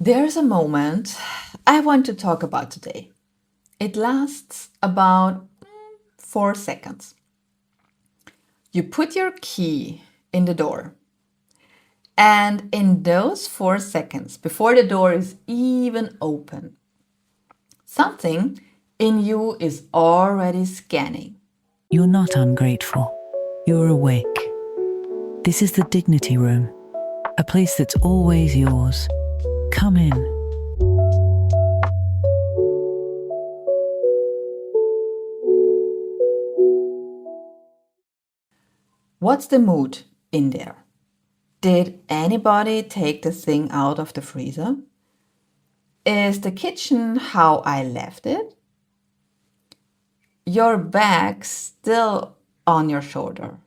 There's a moment I want to talk about today. It lasts about 4 seconds. You put your key in the door, and in those 4 seconds, before the door is even open, something in you is already scanning. You're not ungrateful. You're awake. This is the Dignity Room, a place that's always yours. Come in. What's the mood in there? Did anybody take the thing out of the freezer? Is the kitchen how I left it? Your bag still on your shoulder,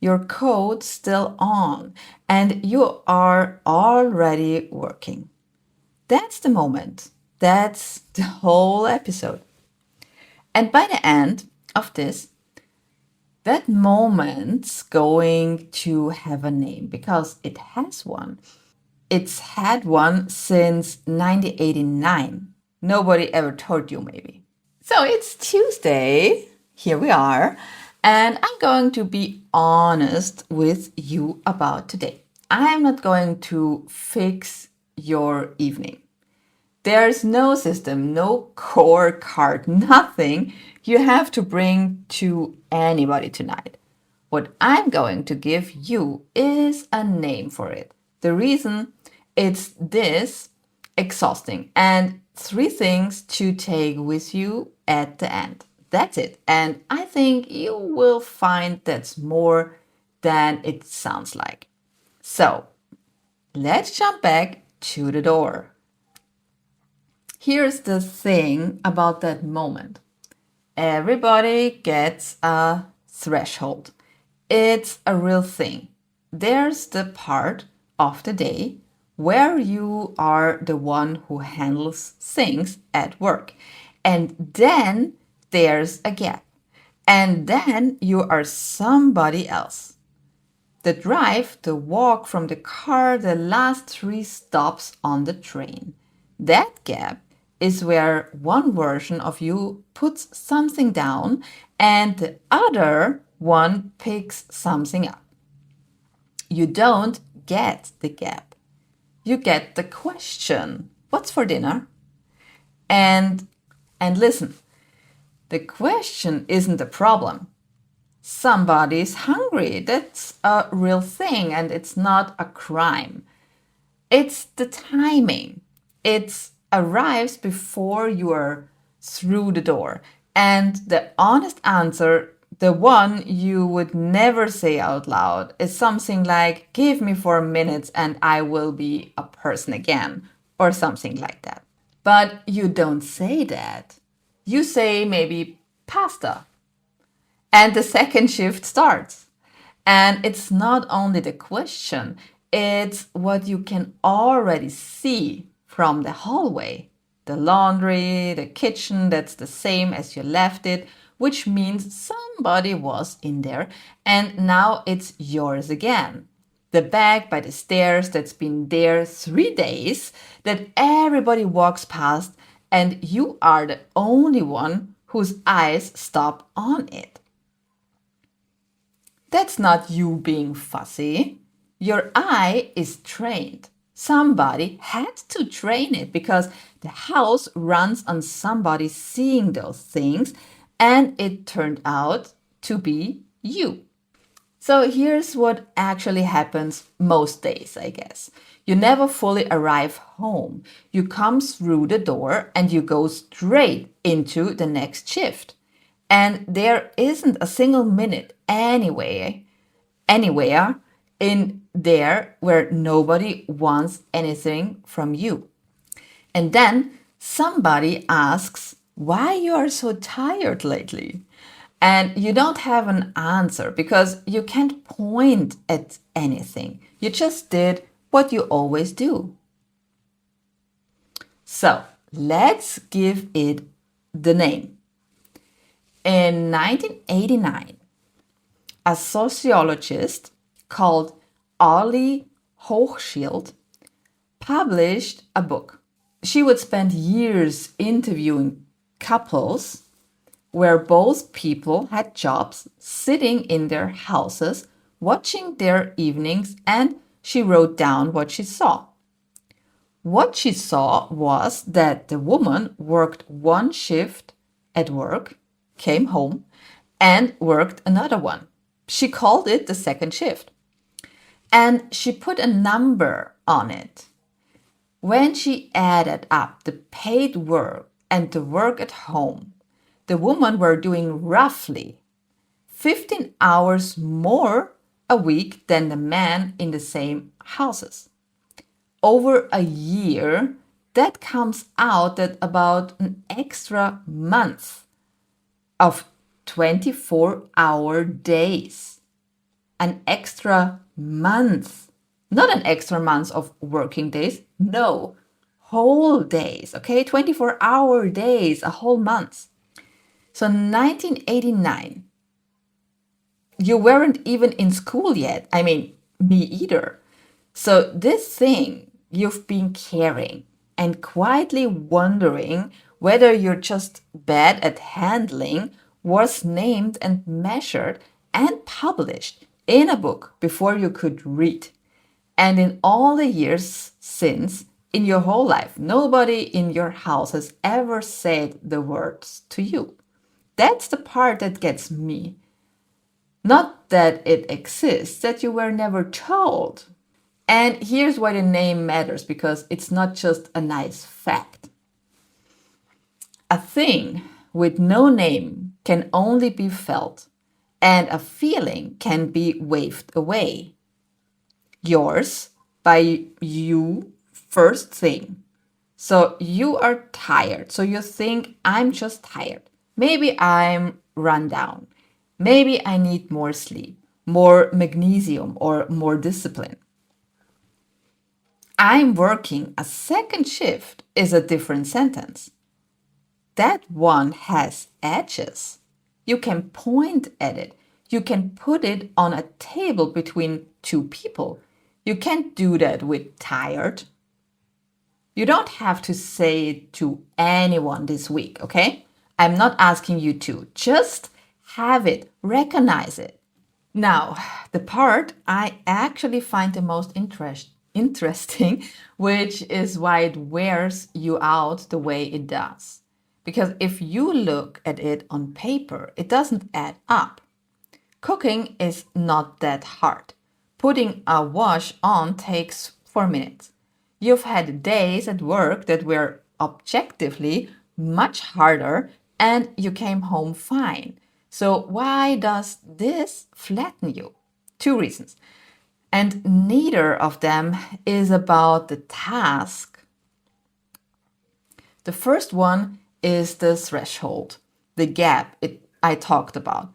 your coat still on, and you are already working. That's the moment. That's the whole episode. And by the end of this, that moment's going to have a name because it has one. It's had one since 1989. Nobody ever told you, maybe. So it's Tuesday. Here we are. And I'm going to be honest with you about today. I'm not going to fix your evening. There's no system, no core card, nothing you have to bring to anybody tonight. What I'm going to give you is a name for it. The reason it's this exhausting and 3 things to take with you at the end. That's it. And I think you will find that's more than it sounds like. So let's jump back to the door. Here's the thing about that moment. Everybody gets a threshold. It's a real thing. There's the part of the day where you are the one who handles things at work. And then there's a gap. And then you are somebody else. The drive, the walk from the car, the last 3 stops on the train. That gap is where one version of you puts something down and the other one picks something up. You don't get the gap. You get the question, what's for dinner? And listen, the question isn't the problem. Somebody's hungry. That's a real thing and it's not a crime. It's the timing. It arrives before you are through the door. And the honest answer, the one you would never say out loud, is something like, give me 4 minutes and I will be a person again, or something like that. But you don't say that. You say maybe pasta. And the second shift starts. And it's not only the question, it's what you can already see from the hallway. The laundry, the kitchen that's the same as you left it, which means somebody was in there and now it's yours again. The bag by the stairs that's been there 3 days, that everybody walks past and you are the only one whose eyes stop on it. That's not you being fussy. Your eye is trained. Somebody had to train it because the house runs on somebody seeing those things, and it turned out to be you. So here's what actually happens most days, I guess. You never fully arrive home. You come through the door and you go straight into the next shift. And there isn't a single minute anywhere in there where nobody wants anything from you. And then somebody asks why you are so tired lately. And you don't have an answer because you can't point at anything. You just did what you always do. So let's give it the name. In 1989, a sociologist called Ali Hochschild published a book. She would spend years interviewing couples where both people had jobs, sitting in their houses, watching their evenings, and she wrote down what she saw. What she saw was that the woman worked one shift at work, came home, and worked another one. She called it the second shift. And she put a number on it. When she added up the paid work and the work at home, the women were doing roughly 15 hours more a week than the men in the same houses. Over a year, that comes out at about an extra month of 24-hour days. An extra month. Not an extra month of working days. No, whole days, okay? 24-hour days, a whole month. So 1989, you weren't even in school yet. I mean, me either. So this thing you've been carrying and quietly wondering whether you're just bad at handling was named and measured and published in a book before you could read. And in all the years since, in your whole life, nobody in your house has ever said the words to you. That's the part that gets me. Not that it exists, that you were never told. And here's why the name matters, because it's not just a nice fact. A thing with no name can only be felt, and a feeling can be waved away. Yours by you first thing. So you are tired. So you think, I'm just tired. Maybe I'm run down. Maybe I need more sleep, more magnesium, or more discipline. I'm working a second shift is a different sentence. That one has edges. You can point at it. You can put it on a table between two people. You can't do that with tired. You don't have to say it to anyone this week, okay? I'm not asking you to. Just have it, recognize it. Now, the part I actually find the most interesting, which is why it wears you out the way it does. Because if you look at it on paper, it doesn't add up. Cooking is not that hard. Putting a wash on takes 4 minutes. You've had days at work that were objectively much harder and you came home fine. So why does this flatten you? 2 reasons. And neither of them is about the task. The first one is the threshold, the gap I talked about.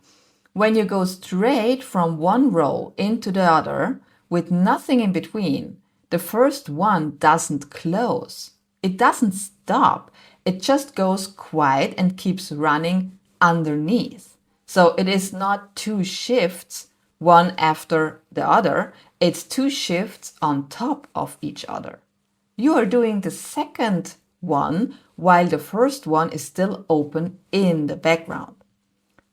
When you go straight from one row into the other with nothing in between, the first one doesn't close. It doesn't stop. It just goes quiet and keeps running underneath. So it is not 2 shifts, one after the other. It's 2 shifts on top of each other. You are doing the second one while the first one is still open in the background.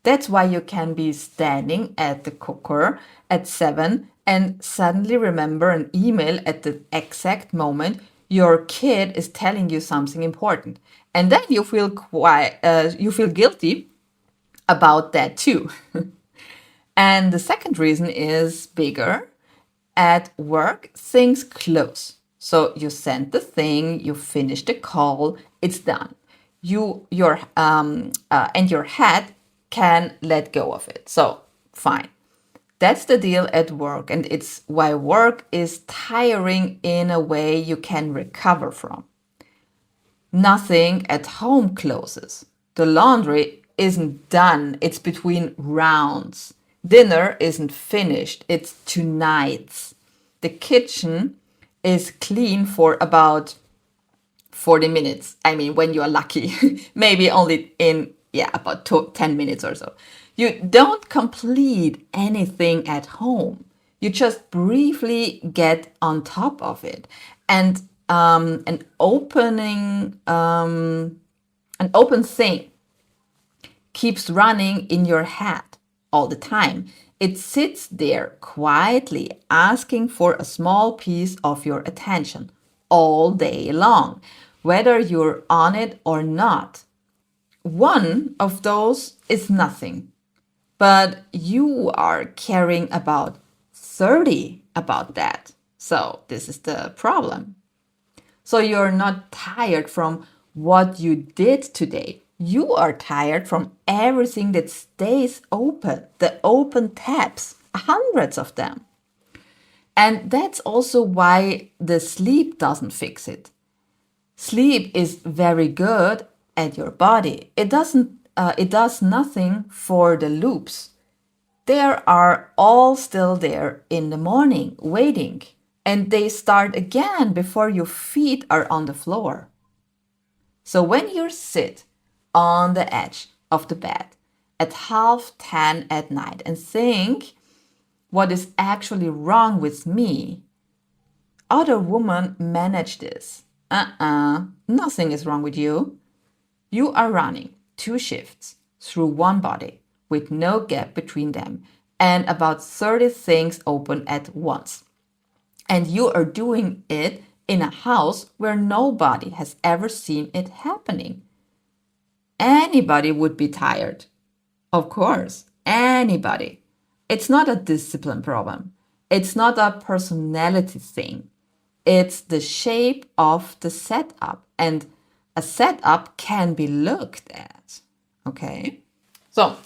That's why you can be standing at the cooker at 7 and suddenly remember an email at the exact moment your kid is telling you something important. And then you feel guilty about that too. And the second reason is bigger. At work, things close. So you send the thing, you finish the call, it's done. Your head can let go of it. So fine. That's the deal at work, and it's why work is tiring in a way you can recover from. Nothing at home closes. The laundry isn't done, it's between rounds. Dinner isn't finished, it's tonight's. The kitchen is clean for about 40 minutes. I mean, when you are lucky, maybe only in, about 10 minutes or so. You don't complete anything at home. You just briefly get on top of it. And an open thing keeps running in your head all the time. It sits there quietly asking for a small piece of your attention all day long, whether you're on it or not. One of those is nothing, but you are caring about 30 about that. So this is the problem. So you're not tired from what you did today. You are tired from everything that stays open, the open tabs, hundreds of them. And that's also why the sleep doesn't fix it. Sleep is very good at your body. It does nothing for the loops. They are all still there in the morning, waiting, and they start again before your feet are on the floor. So when you sit on the edge of the bed at 9:30 at night and think, what is actually wrong with me? Other women manage this. Nothing is wrong with you. You are running 2 shifts through one body with no gap between them and about 30 things open at once. And you are doing it in a house where nobody has ever seen it happening. Anybody would be tired. Of course, anybody. It's not a discipline problem. It's not a personality thing. It's the shape of the setup, and a setup can be looked at. Okay? So,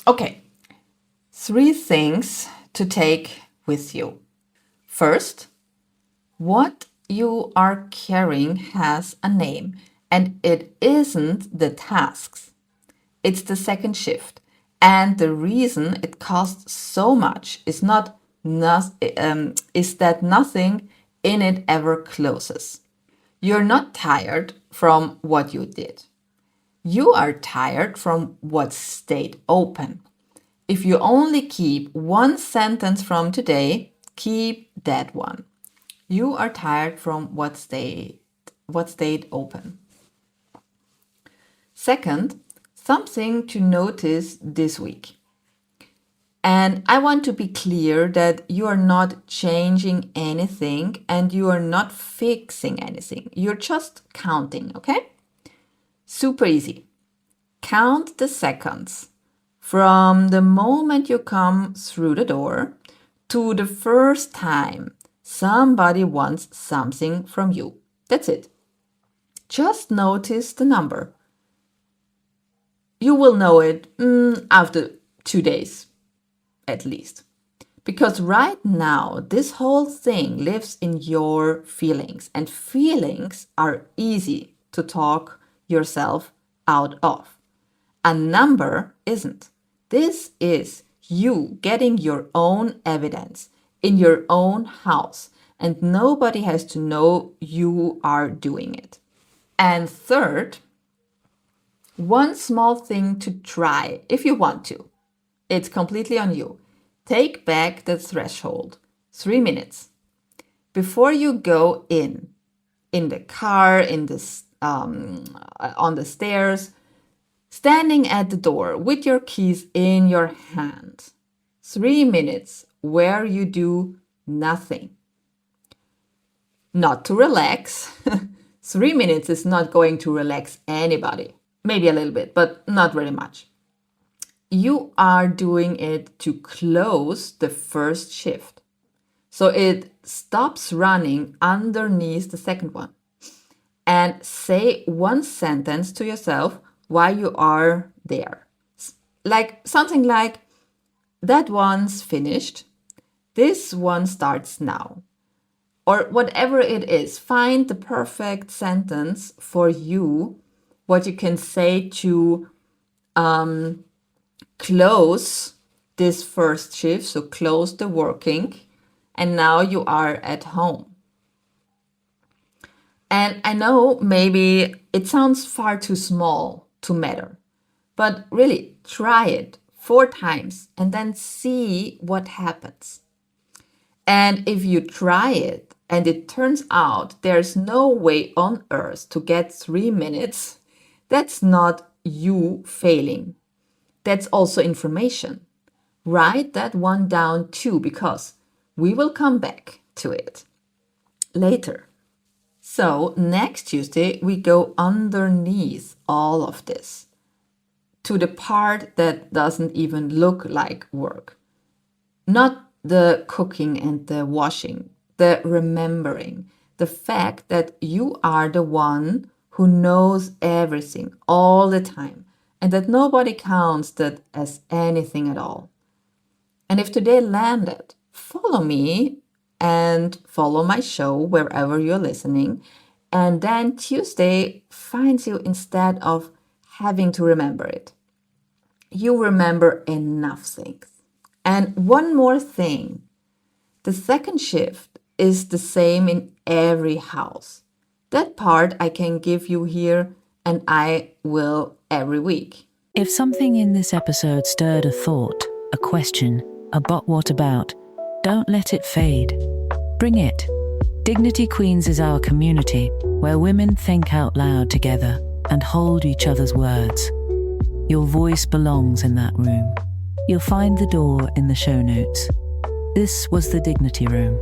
3 things to take with you. First, what you are carrying has a name, and it isn't the tasks. It's the second shift. And the reason it costs so much is that nothing in it ever closes. You're not tired from what you did. You are tired from what stayed open. If you only keep one sentence from today, keep that one. You are tired from what stayed open. Second, something to notice this week. And I want to be clear that you are not changing anything and you are not fixing anything. You're just counting, okay? Super easy. Count the seconds from the moment you come through the door to the first time somebody wants something from you. That's it. Just notice the number. You will know it after 2 days, at least. Because right now, this whole thing lives in your feelings, and feelings are easy to talk yourself out of. A number isn't. This is you getting your own evidence in your own house, and nobody has to know you are doing it. And third, one small thing to try if you want to. It's completely on you. Take back the threshold. 3 minutes. Before you go in the car, on the stairs, standing at the door with your keys in your hand. 3 minutes where you do nothing. Not to relax. 3 minutes is not going to relax anybody. Maybe a little bit, but not very much. You are doing it to close the first shift. So it stops running underneath the second one. And say one sentence to yourself while you are there. Something like, that one's finished. This one starts now. Or whatever it is, find the perfect sentence for you, what you can say to close this first shift, so close the working, and now you are at home. And I know maybe it sounds far too small to matter, but really try it 4 times and then see what happens. And if you try it and it turns out there's no way on earth to get 3 minutes, that's not you failing. That's also information. Write that one down too, because we will come back to it later. So next Tuesday, we go underneath all of this to the part that doesn't even look like work. Not the cooking and the washing, the remembering, the fact that you are the one who knows everything all the time and that nobody counts that as anything at all. And if today landed, follow me and follow my show wherever you're listening. And then Tuesday finds you instead of having to remember it. You remember enough things. And one more thing, the second shift is the same in every house. That part I can give you here, and I will every week. If something in this episode stirred a thought, a question, a but what about, don't let it fade. Bring it. Dignity Queens is our community where women think out loud together and hold each other's words. Your voice belongs in that room. You'll find the door in the show notes. This was the Dignity Room.